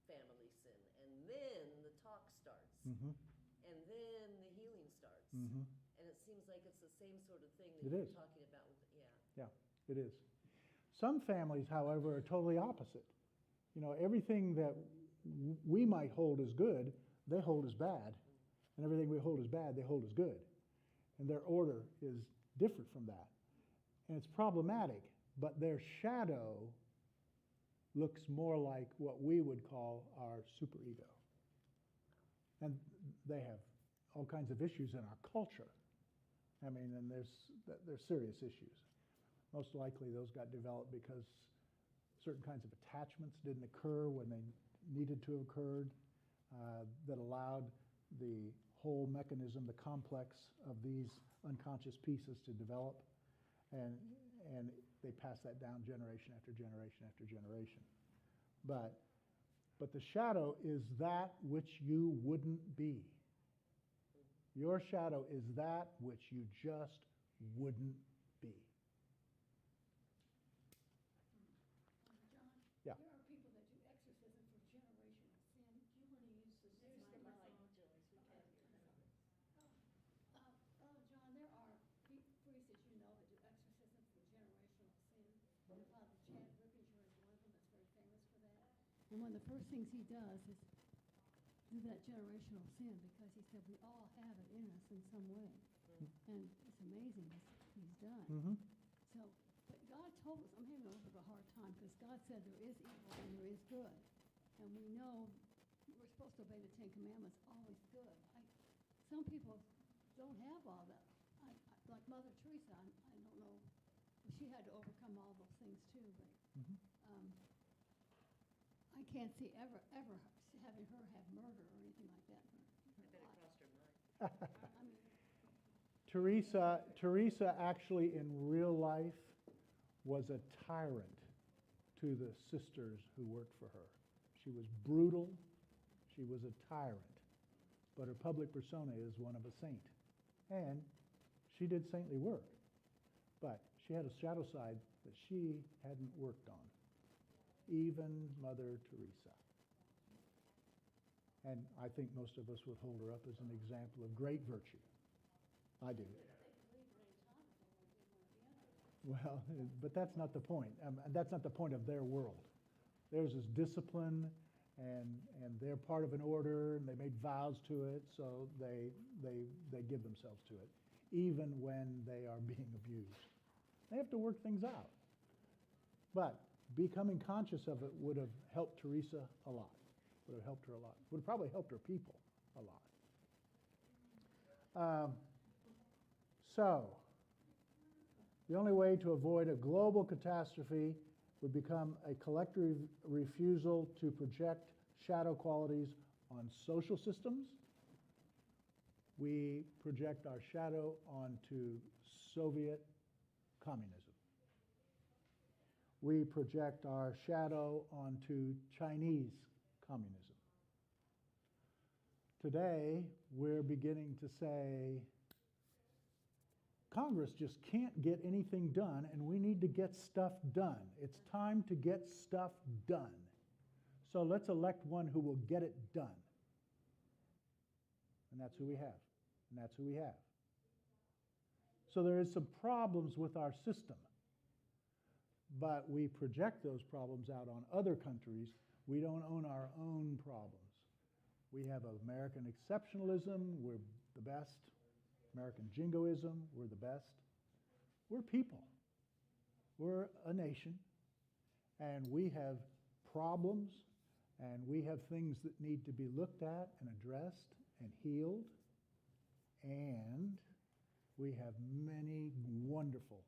family sin, and then the talk starts, and then the healing starts. And it seems like it's the same sort of thing that It you're is. talking about with, Yeah, it is. Some families, however, are totally opposite. You know, everything that we might hold as good, they hold as bad. And everything we hold as bad, they hold as good. And their order is different from that. And it's problematic, but their shadow looks more like what we would call our superego. And they have all kinds of issues in our culture. I mean, and there's serious issues. Most likely those got developed because certain kinds of attachments didn't occur when they needed to have occurred, that allowed the whole mechanism, the complex of these unconscious pieces to develop, and they pass that down generation after generation after generation. But But the shadow is that which you wouldn't be. Your shadow is that which you just wouldn't be. John? Yeah. There are people that do exorcism for generational sin. Do you want to use this There's the microphone? mic, Joyce, we can't hear you. John, there are priests, as you know, that do exorcism for generational sin. And Father Chad Rippinger is one of them that's very famous for that. And one of the first things he does is do that generational sin, because he said we all have it in us in some way. And it's amazing what he's done. Mm-hmm. So, but God told us, I'm having a little bit of a hard time, because God said there is evil and there is good. And we know we're supposed to obey the Ten Commandments, always good. Some people don't have all that. Like Mother Teresa, I don't know. She had to overcome all those things too, but I can't see ever having her have murder or anything like that. I bet it crossed her mind. I mean, Teresa actually in real life was a tyrant to the sisters who worked for her. She was brutal. She was a tyrant. But her public persona is one of a saint. And she did saintly work. But she had a shadow side that she hadn't worked on. Even Mother Teresa. And I think most of us would hold her up as an example of great virtue. I do. Well, but that's not the point. That's not the point of their world. Theirs is discipline, and they're part of an order, and they made vows to it, so they give themselves to it, even when they are being abused. They have to work things out. But becoming conscious of it would have helped Teresa a lot. Would have helped her a lot. Would have probably helped her people a lot. So, the only way to avoid a global catastrophe would become a collective refusal to project shadow qualities on social systems. We project our shadow onto Soviet communism. We project our shadow onto Chinese communism. Today, we're beginning to say, Congress just can't get anything done, and we need to get stuff done. It's time to get stuff done. So let's elect one who will get it done. And that's who we have. And that's who we have. So there is some problems with our system. But we project those problems out on other countries. We don't own our own problems. We have American exceptionalism. We're the best. American jingoism, we're the best. We're people. We're a nation, and we have problems, and we have things that need to be looked at and addressed and healed, and we have many wonderful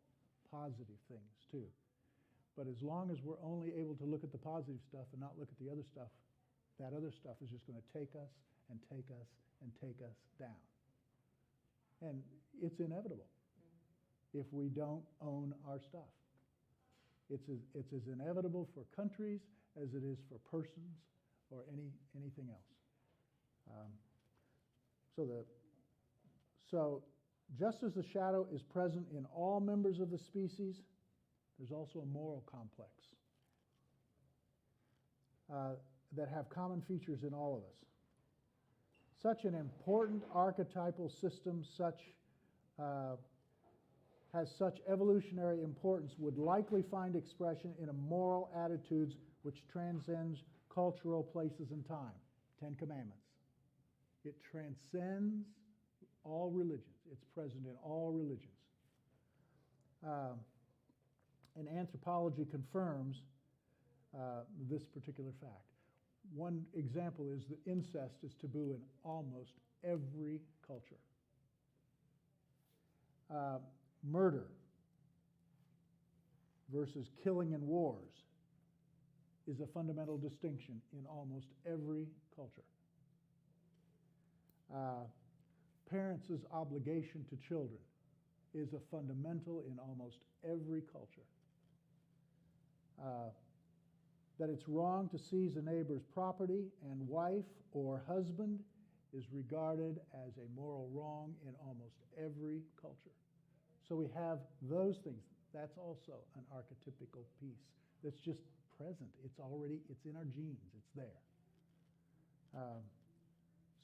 positive things too. But as long as we're only able to look at the positive stuff and not look at the other stuff, that other stuff is just going to take us and take us and take us down. And it's inevitable if we don't own our stuff. It's as inevitable for countries as it is for persons or anything else. So just as the shadow is present in all members of the species, there's also a moral complex that have common features in all of us. Such an important archetypal system has such evolutionary importance would likely find expression in a moral attitudes which transcends cultural places and time. Ten Commandments. It transcends all religions. It's present in all religions. And anthropology confirms this particular fact. One example is that incest is taboo in almost every culture. Murder versus killing in wars is a fundamental distinction in almost every culture. Parents' obligation to children is a fundamental in almost every culture. that it's wrong to seize a neighbor's property, and wife or husband is regarded as a moral wrong in almost every culture. So we have those things. That's also an archetypical piece that's just present. It's in our genes. It's there.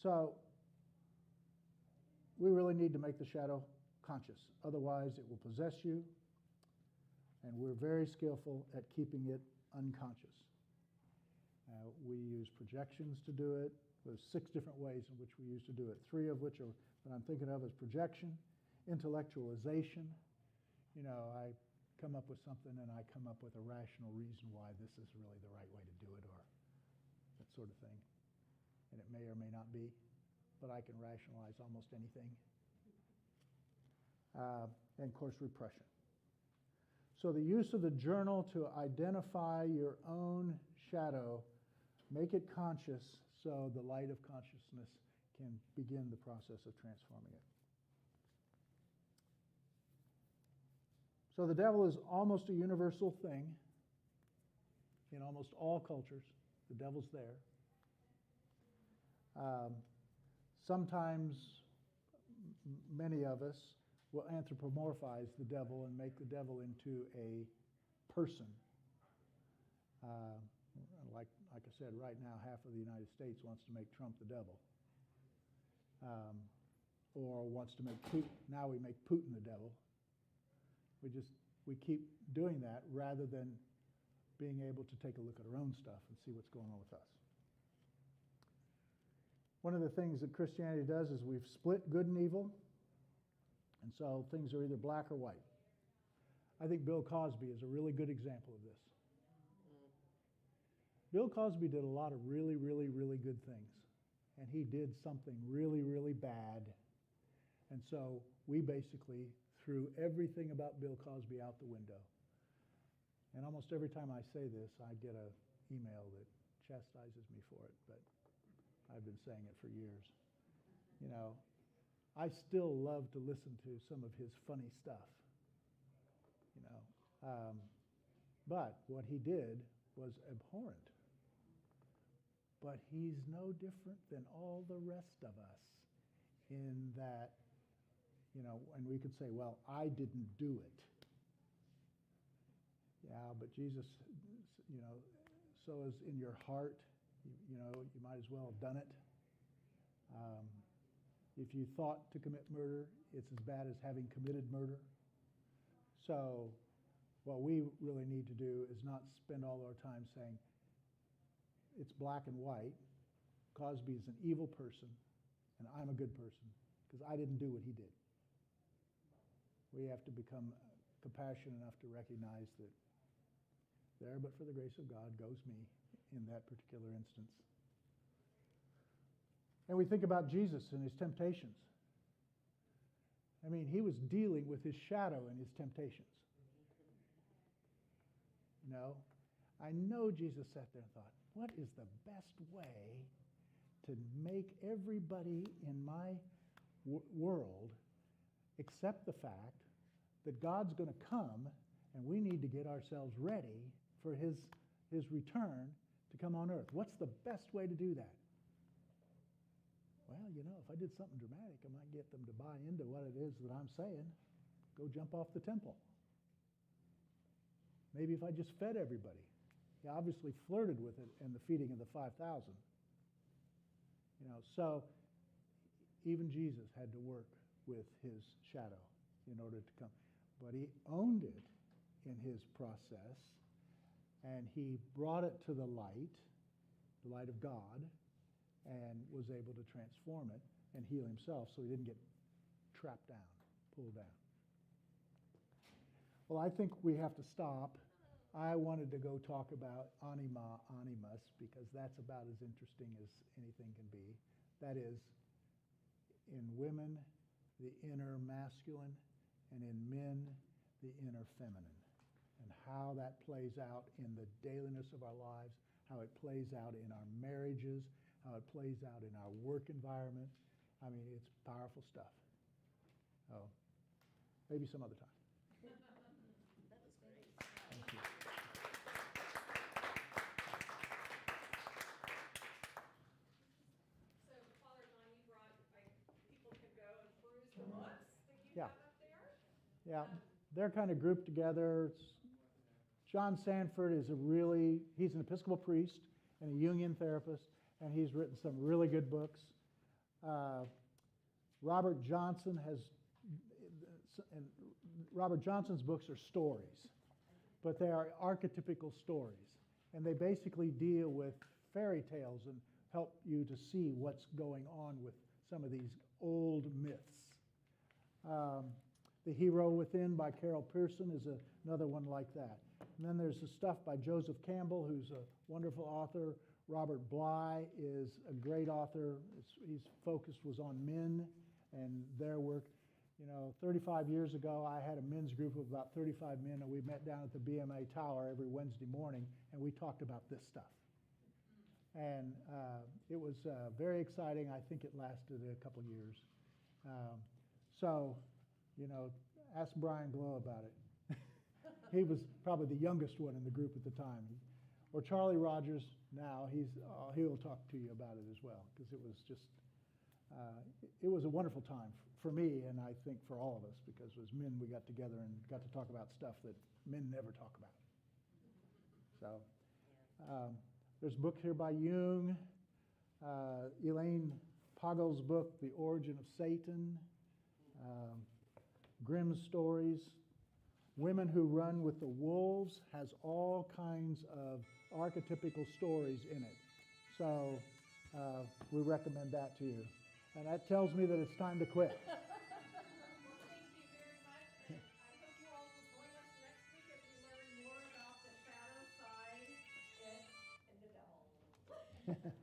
So we really need to make the shadow conscious. Otherwise, it will possess you. And we're very skillful at keeping it unconscious. We use projections to do it. There's 6 different ways in which we use to do it. 3 of which are that I'm thinking of as projection, intellectualization. I come up with something and I come up with a rational reason why this is really the right way to do it, or that sort of thing. And it may or may not be, but I can rationalize almost anything. And of course, repression. So the use of the journal to identify your own shadow, make it conscious so the light of consciousness can begin the process of transforming it. So the devil is almost a universal thing in almost all cultures. The devil's there. Sometimes many of us will anthropomorphize the devil and make the devil into a person. Like I said, right now, half of the United States wants to make Trump the devil. Or wants to make Putin. Now we make Putin the devil. We keep doing that rather than being able to take a look at our own stuff and see what's going on with us. One of the things that Christianity does is we've split good and evil, and so things are either black or white. I think Bill Cosby is a really good example of this. Bill Cosby did a lot of really, really, really good things, and he did something really, really bad. And so we basically threw everything about Bill Cosby out the window. And almost every time I say this, I get an email that chastises me for it, but I've been saying it for years. I still love to listen to some of his funny stuff. But what he did was abhorrent. But he's no different than all the rest of us in that, and we could say, well, I didn't do it. Yeah, but Jesus, so is in your heart, you might as well have done it. If you thought to commit murder, it's as bad as having committed murder. So what we really need to do is not spend all our time saying it's black and white. Cosby is an evil person, and I'm a good person, because I didn't do what he did. We have to become compassionate enough to recognize that there, but for the grace of God, goes me in that particular instance. And we think about Jesus and his temptations. I mean, he was dealing with his shadow in his temptations. I know Jesus sat there and thought, what is the best way to make everybody in my world accept the fact that God's going to come and we need to get ourselves ready for his return to come on earth? What's the best way to do that? Well, if I did something dramatic, I might get them to buy into what it is that I'm saying. Go jump off the temple. Maybe if I just fed everybody. He obviously flirted with it in the feeding of the 5,000. So even Jesus had to work with his shadow in order to come. But he owned it in his process, and he brought it to the light of God, and was able to transform it and heal himself so he didn't get trapped down, pulled down. Well, I think we have to stop. I wanted to go talk about anima animus, because that's about as interesting as anything can be. That is, in women, the inner masculine, and in men, the inner feminine, and how that plays out in the dailiness of our lives, how it plays out in our marriages, how it plays out in our work environment. I mean, it's powerful stuff. Oh, maybe some other time. That was great. Thank you. Yeah. that up there? Yeah, they're kind of grouped together. John Sanford is he's an Episcopal priest and a Jungian therapist, and he's written some really good books. Robert Johnson and Robert Johnson's books are stories, but they are archetypical stories, and they basically deal with fairy tales and help you to see what's going on with some of these old myths. The Hero Within by Carol Pearson is another one like that. And then there's the stuff by Joseph Campbell, who's a wonderful author. Robert Bly is a great author. His focus was on men and their work. 35 years ago, I had a men's group of about 35 men, and we met down at the BMA Tower every Wednesday morning, and we talked about this stuff. And it was very exciting. I think it lasted a couple years. Ask Brian Glow about it. He was probably the youngest one in the group at the time. Or Charlie Rogers now, he'll talk to you about it as well, because it was just, it was a wonderful time for me, and I think for all of us, because as men we got together and got to talk about stuff that men never talk about. So there's a book here by Jung, Elaine Pagels' book, The Origin of Satan, Grimm's stories. Women Who Run with the Wolves has all kinds of archetypical stories in it. So we recommend that to you. And that tells me that it's time to quit. Well, thank you very much, and I hope you all will join us next week as we learn more about the shadow side and the devil.